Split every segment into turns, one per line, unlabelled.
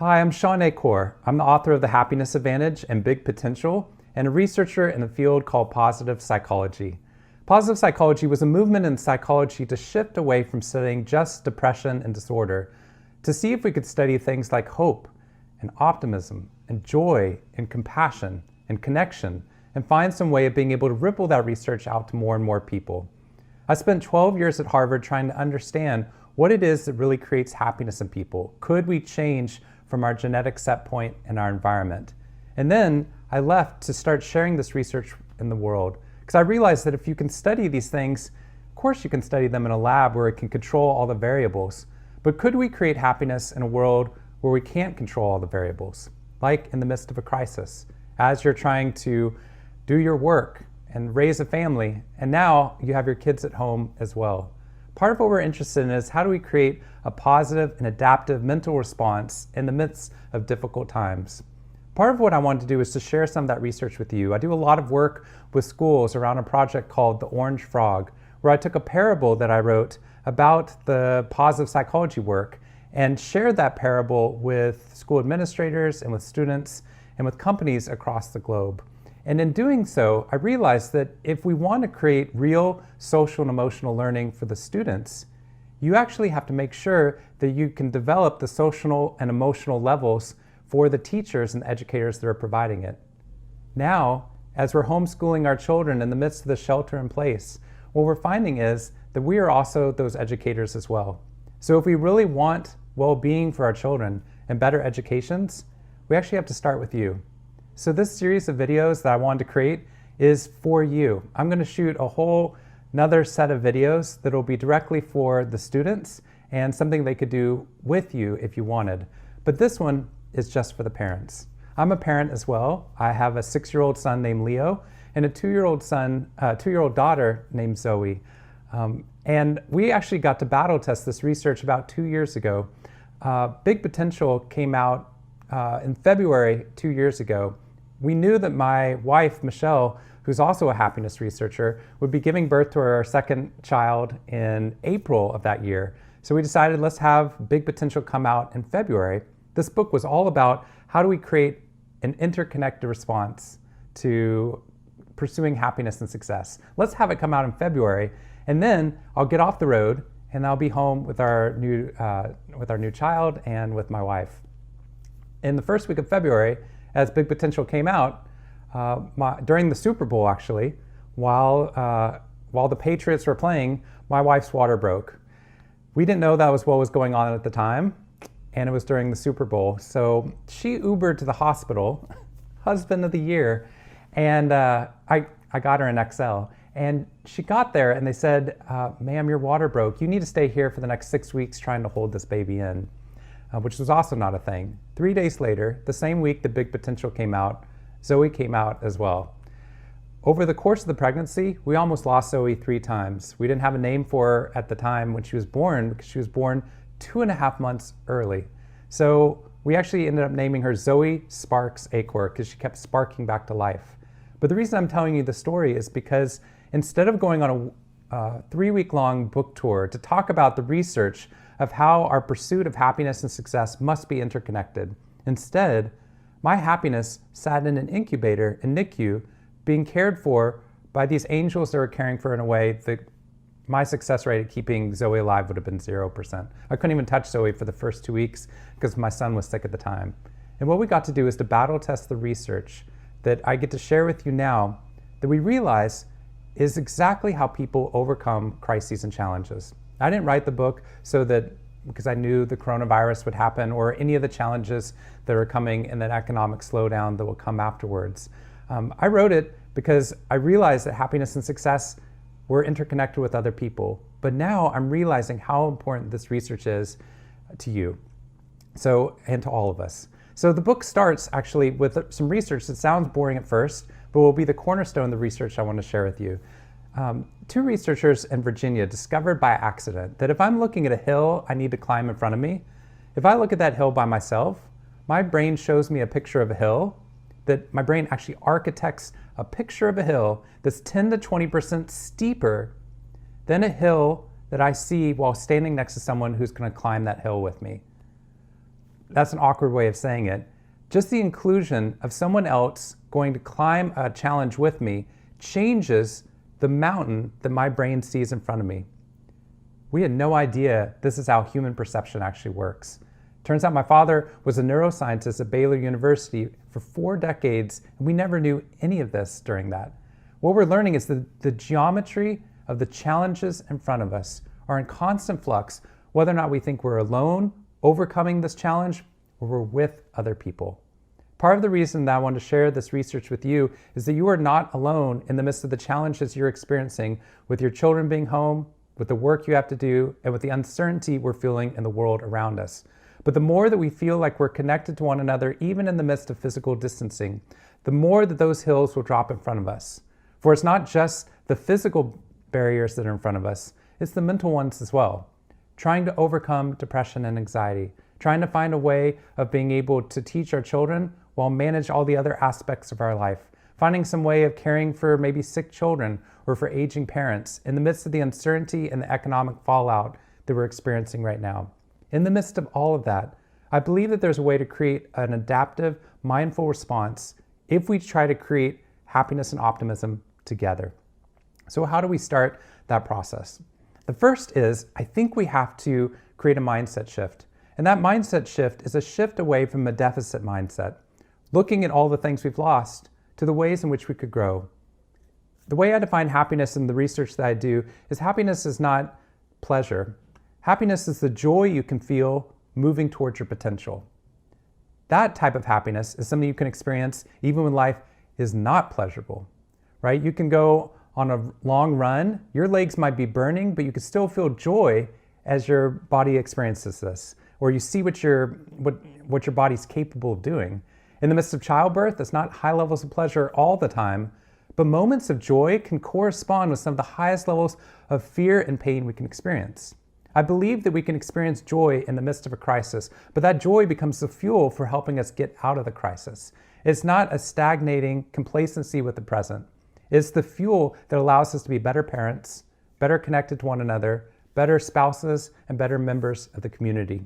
Hi, I'm Sean Acor. I'm the author of The Happiness Advantage and Big Potential, and a researcher in a field called positive psychology. Positive psychology was a movement in psychology to shift away from studying just depression and disorder, to see if we could study things like hope and optimism and joy and compassion and connection, and find some way of being able to ripple that research out to more and more people. I spent 12 years at Harvard trying to understand what it is that really creates happiness in people. Could we change from our genetic set point and our environment? And then I left to start sharing this research in the world, because I realized that if you can study these things, of course you can study them in a lab where it can control all the variables, but could we create happiness in a world where we can't control all the variables? Like in the midst of a crisis, as you're trying to do your work and raise a family, and now you have your kids at home as well. Part of what we're interested in is how do we create a positive and adaptive mental response in the midst of difficult times. Part of what I wanted to do is to share some of that research with you. I do a lot of work with schools around a project called The Orange Frog, where I took a parable that I wrote about the positive psychology work and shared that parable with school administrators and with students and with companies across the globe. And in doing so, I realized that if we want to create real social and emotional learning for the students, you actually have to make sure that you can develop the social and emotional levels for the teachers and educators that are providing it. Now, as we're homeschooling our children in the midst of the shelter in place, what we're finding is that we are also those educators as well. So if we really want well-being for our children and better educations, we actually have to start with you. So this series of videos that I wanted to create is for you. I'm going to shoot a whole another set of videos that will be directly for the students and something they could do with you if you wanted. But this one is just for the parents. I'm a parent as well. I have a 6-year-old son named Leo and a 2-year-old daughter named Zoe. And we actually got to battle test this research about 2 years ago. Big Potential came out in February 2 years ago. We knew that my wife, Michelle, who's also a happiness researcher, would be giving birth to our second child in April of that year. So we decided let's have Big Potential come out in February. This book was all about how do we create an interconnected response to pursuing happiness and success. Let's have it come out in February, and then I'll get off the road and I'll be home with our new child and with my wife. In the first week of February, as Big Potential came out, during the Super Bowl actually, while the Patriots were playing, my wife's water broke. We didn't know that was what was going on at the time, and it was during the Super Bowl. So she Ubered to the hospital, husband of the year, and I got her an XL. And she got there and they said, ma'am, your water broke. You need to stay here for the next 6 weeks trying to hold this baby in. Which was also not a thing. 3 days later, the same week that Big Potential came out, Zoe came out as well. Over the course of the pregnancy, we almost lost Zoe 3 times. We didn't have a name for her at the time when she was born because she was born 2.5 months early. So we actually ended up naming her Zoe Sparks Acor because she kept sparking back to life. But the reason I'm telling you the story is because instead of going on a 3-week-long book tour to talk about the research of how our pursuit of happiness and success must be interconnected. Instead, my happiness sat in an incubator in NICU being cared for by these angels that were caring for her in a way that my success rate at keeping Zoe alive would have been 0%. I couldn't even touch Zoe for the first 2 weeks because my son was sick at the time. And what we got to do is to battle test the research that I get to share with you now that we realize is exactly how people overcome crises and challenges. I didn't write the book because I knew the coronavirus would happen or any of the challenges that are coming in that economic slowdown that will come afterwards. I wrote it because I realized that happiness and success were interconnected with other people. But now I'm realizing how important this research is to you, and to all of us. So the book starts actually with some research that sounds boring at first, but will be the cornerstone of the research I want to share with you. 2 researchers in Virginia discovered by accident that if I'm looking at a hill I need to climb in front of me, if I look at that hill by myself, my brain shows me a picture of a hill, that my brain actually architects a picture of a hill that's 10 to 20% steeper than a hill that I see while standing next to someone who's going to climb that hill with me. that's an awkward way of saying it. Just the inclusion of someone else going to climb a challenge with me changes the mountain that my brain sees in front of me. We had no idea this is how human perception actually works. Turns out my father was a neuroscientist at Baylor University for 4 decades, and we never knew any of this during that. What we're learning is that the geometry of the challenges in front of us are in constant flux, whether or not we think we're alone overcoming this challenge or we're with other people. Part of the reason that I want to share this research with you is that you are not alone in the midst of the challenges you're experiencing with your children being home, with the work you have to do, and with the uncertainty we're feeling in the world around us. But the more that we feel like we're connected to one another, even in the midst of physical distancing, the more that those hills will drop in front of us. For it's not just the physical barriers that are in front of us, it's the mental ones as well. Trying to overcome depression and anxiety, trying to find a way of being able to teach our children while manage all the other aspects of our life, finding some way of caring for maybe sick children or for aging parents in the midst of the uncertainty and the economic fallout that we're experiencing right now. In the midst of all of that, I believe that there's a way to create an adaptive, mindful response if we try to create happiness and optimism together. So how do we start that process? The first is, I think we have to create a mindset shift. And that mindset shift is a shift away from a deficit mindset, looking at all the things we've lost to the ways in which we could grow. The way I define happiness in the research that I do is happiness is not pleasure. Happiness is the joy you can feel moving towards your potential. That type of happiness is something you can experience even when life is not pleasurable, right? You can go on a long run, your legs might be burning, but you can still feel joy as your body experiences this, or you see what your body's capable of doing. In the midst of childbirth, it's not high levels of pleasure all the time, but moments of joy can correspond with some of the highest levels of fear and pain we can experience. I believe that we can experience joy in the midst of a crisis, but that joy becomes the fuel for helping us get out of the crisis. It's not a stagnating complacency with the present. It's the fuel that allows us to be better parents, better connected to one another, better spouses, and better members of the community.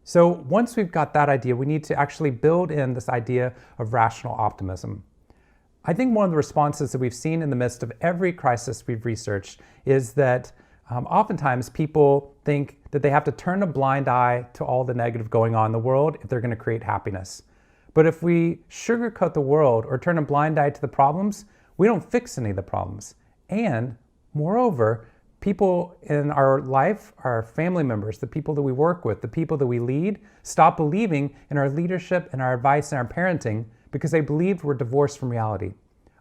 So once we've got that idea, we need to actually build in this idea of rational optimism. I think one of the responses that we've seen in the midst of every crisis we've researched is that oftentimes people think that they have to turn a blind eye to all the negative going on in the world if they're going to create happiness. But if we sugarcoat the world or turn a blind eye to the problems, we don't fix any of the problems. And moreover, people in our life, our family members, the people that we work with, the people that we lead, stop believing in our leadership and our advice and our parenting because they believed we're divorced from reality.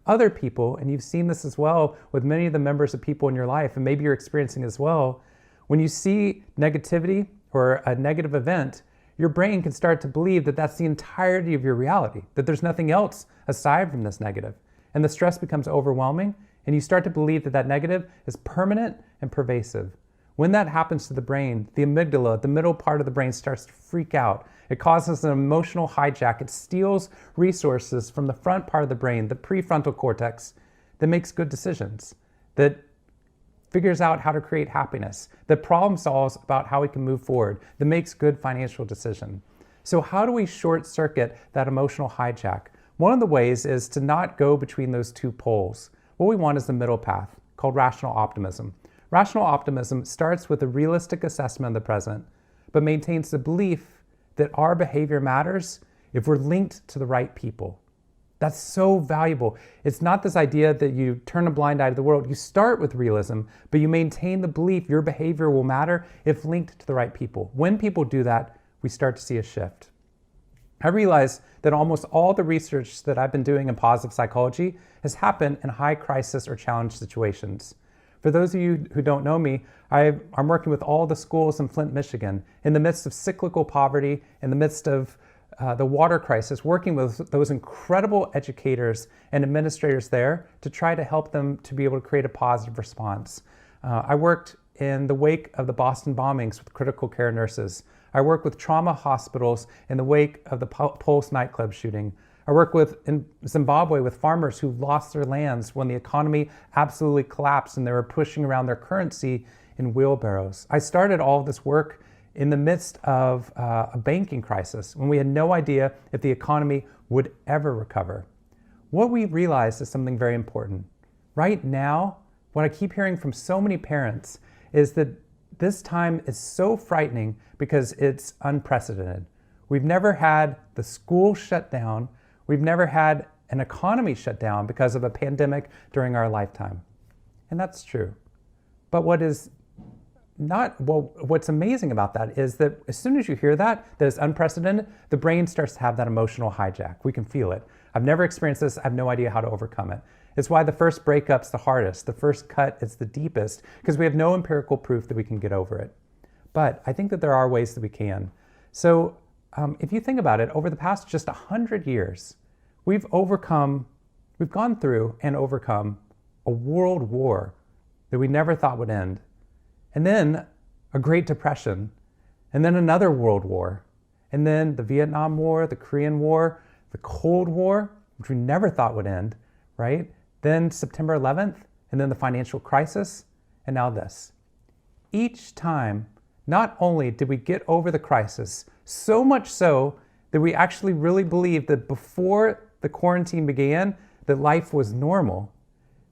Other people, and you've seen this as well with many of the members of people in your life, and maybe you're experiencing it as well, when you see negativity or a negative event, your brain can start to believe that that's the entirety of your reality, that there's nothing else aside from this negative. And the stress becomes overwhelming, and you start to believe that that negative is permanent and pervasive. When that happens to the brain, the amygdala, the middle part of the brain, starts to freak out. It causes an emotional hijack. It steals resources from the front part of the brain, the prefrontal cortex, that makes good decisions, that figures out how to create happiness, that problem solves about how we can move forward, that makes good financial decisions. So how do we short circuit that emotional hijack? One of the ways is to not go between those two poles. What we want is the middle path, called rational optimism. Rational optimism starts with a realistic assessment of the present, but maintains the belief that our behavior matters if we're linked to the right people. That's so valuable. It's not this idea that you turn a blind eye to the world. You start with realism, but you maintain the belief your behavior will matter if linked to the right people. When people do that, we start to see a shift. I realize that almost all the research that I've been doing in positive psychology has happened in high crisis or challenge situations. For those of you who don't know me, I'm working with all the schools in Flint, Michigan, in the midst of cyclical poverty, in the midst of the water crisis, working with those incredible educators and administrators there to try to help them to be able to create a positive response. I worked in the wake of the Boston bombings with critical care nurses. I work with trauma hospitals in the wake of the Pulse nightclub shooting. I work in Zimbabwe with farmers who lost their lands when the economy absolutely collapsed and they were pushing around their currency in wheelbarrows. I started all of this work in the midst of a banking crisis, when we had no idea if the economy would ever recover. What we realized is something very important. Right now, what I keep hearing from so many parents is that this time is so frightening because it's unprecedented. We've never had the school shut down. We've never had an economy shut down because of a pandemic during our lifetime. And that's true. But what's amazing about that is that as soon as you hear that it's unprecedented, the brain starts to have that emotional hijack. We can feel it. I've never experienced this. I have no idea how to overcome it. It's why the first breakup's the hardest. The first cut is the deepest because we have no empirical proof that we can get over it. But I think that there are ways that we can. So if you think about it, over the past just 100 years, we've gone through and overcome a world war that we never thought would end. And then a Great Depression, and then another world war, and then the Vietnam War, the Korean War, the Cold War, which we never thought would end, right? Then September 11th, and then the financial crisis, and now this. Each time, not only did we get over the crisis, so much so that we actually really believed that before the quarantine began, that life was normal.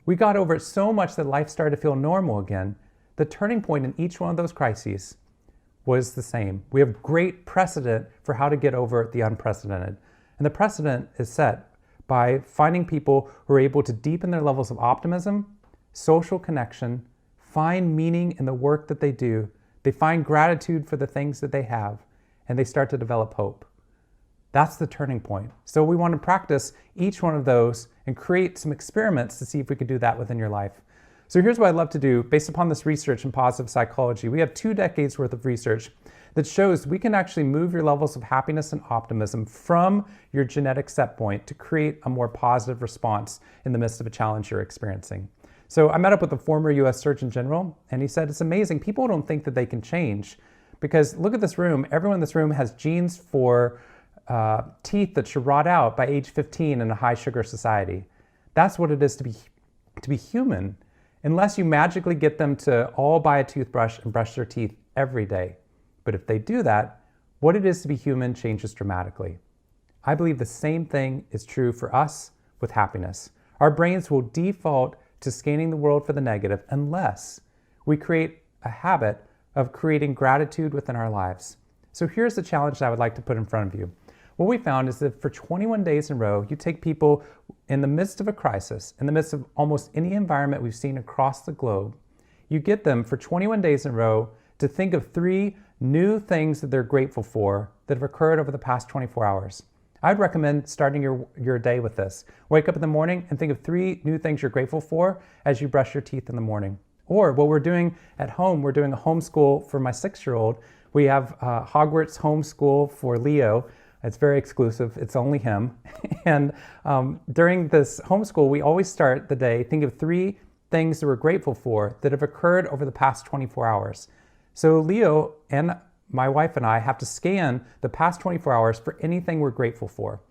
We got over it so much that life started to feel normal again. The turning point in each one of those crises was the same. We have great precedent for how to get over the unprecedented. And the precedent is set by finding people who are able to deepen their levels of optimism, social connection, find meaning in the work that they do. They find gratitude for the things that they have, and they start to develop hope. That's the turning point. So we want to practice each one of those and create some experiments to see if we could do that within your life. So here's what I'd love to do based upon this research in positive psychology. We have 2 decades worth of research that shows we can actually move your levels of happiness and optimism from your genetic set point to create a more positive response in the midst of a challenge you're experiencing. So I met up with a former US Surgeon General, and he said, it's amazing. People don't think that they can change because look at this room. Everyone in this room has genes for teeth that should rot out by age 15 in a high sugar society. That's what it is to be human, unless you magically get them to all buy a toothbrush and brush their teeth every day. But if they do that, what it is to be human changes dramatically. I believe the same thing is true for us with happiness. Our brains will default to scanning the world for the negative unless we create a habit of creating gratitude within our lives. So here's the challenge that I would like to put in front of you. What we found is that for 21 days in a row, you take people in the midst of a crisis, in the midst of almost any environment we've seen across the globe, you get them for 21 days in a row to think of 3 new things that they're grateful for that have occurred over the past 24 hours. I'd recommend starting your day with this. Wake up in the morning and think of 3 new things you're grateful for as you brush your teeth in the morning. Or what we're doing at home, we're doing a homeschool for my 6-year-old. We have Hogwarts homeschool for Leo. It's very exclusive. It's only him. And during this homeschool, we always start the day, think of 3 things that we're grateful for that have occurred over the past 24 hours. So Leo and my wife and I have to scan the past 24 hours for anything we're grateful for.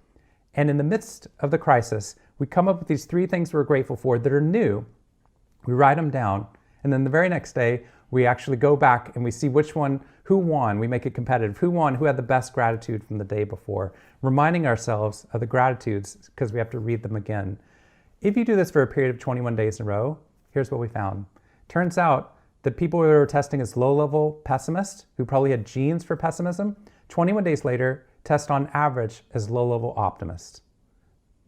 And in the midst of the crisis, we come up with these 3 things we're grateful for that are new. We write them down. And then the very next day, we actually go back and we see who won. We make it competitive. Who won? Who had the best gratitude from the day before? Reminding ourselves of the gratitudes because we have to read them again. If you do this for a period of 21 days in a row, here's what we found. Turns out that people who were testing as low-level pessimists, who probably had genes for pessimism, 21 days later, test on average as low-level optimists.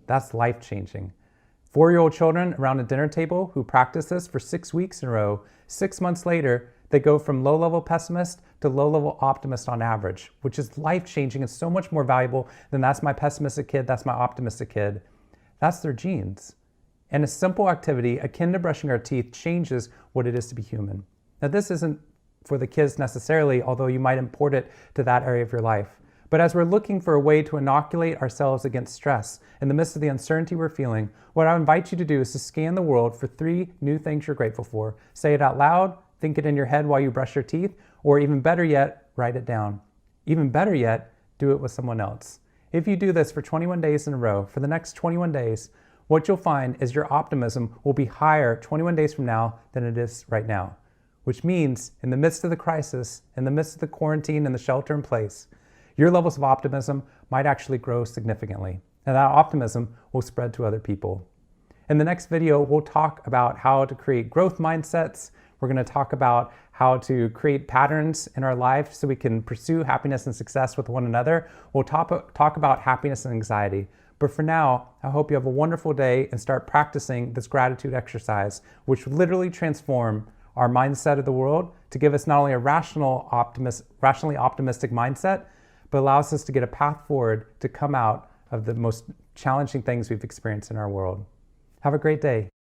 That's life-changing. 4-year-old children around a dinner table who practice this for 6 weeks in a row, 6 months later, they go from low-level pessimist to low-level optimist on average, which is life-changing and so much more valuable than that's my pessimistic kid, that's my optimistic kid. That's their genes. And a simple activity akin to brushing our teeth changes what it is to be human. Now, this isn't for the kids necessarily, although you might import it to that area of your life. But as we're looking for a way to inoculate ourselves against stress in the midst of the uncertainty we're feeling, what I invite you to do is to scan the world for 3 new things you're grateful for. Say it out loud, think it in your head while you brush your teeth, or even better yet, write it down. Even better yet, do it with someone else. If you do this for 21 days in a row, for the next 21 days, what you'll find is your optimism will be higher 21 days from now than it is right now. which means in the midst of the crisis, in the midst of the quarantine and the shelter in place, your levels of optimism might actually grow significantly, and that optimism will spread to other people. In the next video, we'll talk about how to create growth mindsets. We're going to talk about how to create patterns in our life so we can pursue happiness and success with one another. We'll talk about happiness and anxiety. But for now, I hope you have a wonderful day and start practicing this gratitude exercise, which will literally transform our mindset of the world to give us not only a rationally optimistic mindset, but allows us to get a path forward to come out of the most challenging things we've experienced in our world. Have a great day.